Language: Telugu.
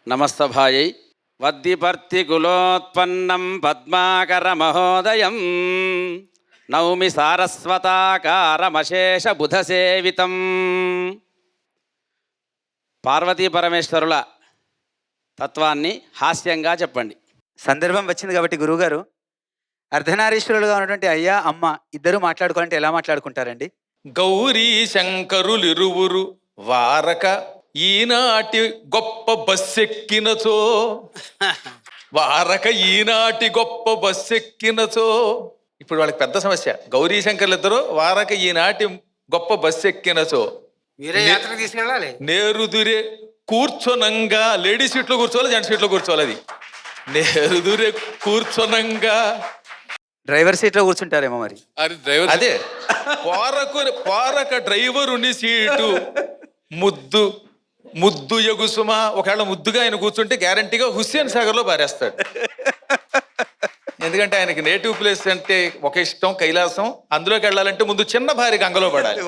నమస్తభాయై. వద్దిపర్తి కులోత్పన్నం పద్మాకర మహోదయం నౌమి సారస్వతాకారమశేష బుధసేవితం. పార్వతీ పరమేశ్వరుల తత్వాన్ని హాస్యంగా చెప్పండి. సందర్భం వచ్చింది కాబట్టి గురువుగారు, అర్ధనారీశ్వరులుగా ఉన్నటువంటి అయ్యా అమ్మ ఇద్దరు మాట్లాడుకోవాలంటే ఎలా మాట్లాడుకుంటారండి? గౌరీ శంకరులిరువురు వారక ఈనాటి గొప్ప బస్సెక్కినచో, వారక ఈనాటి గొప్ప బస్సెక్కినచో. ఇప్పుడు వాళ్ళకి పెద్ద సమస్య. గౌరీ శంకర్లు ఇద్దరు వారక ఈనాటి గొప్ప బస్సెక్కినచో మీరే యాత్ర తీసుకెళ్ళాలి. నేరుదురే కూర్చొనంగా, లేడీస్ సీట్లో కూర్చోవాలి, జెంట్స్ సీట్లో కూర్చోవాలి. అది నేరుదురే కూర్చొనంగా డ్రైవర్ సీట్లో కూర్చుంటారేమో మరి. అది డ్రైవర్, అదే పారక డ్రైవరుని సీటు ముద్దు ముద్దు ఎగుసుమా. ఒకవేళ ముద్దుగా ఆయన కూర్చుంటే గ్యారంటీగా హుస్సేన్ సాగర్ లో పారేస్తాడు. ఎందుకంటే ఆయనకి నేటివ్ ప్లేస్ అంటే ఒక ఇష్టం, కైలాసం. అందులోకి వెళ్ళాలంటే ముందు చిన్న భారీ గంగలో పడాలి.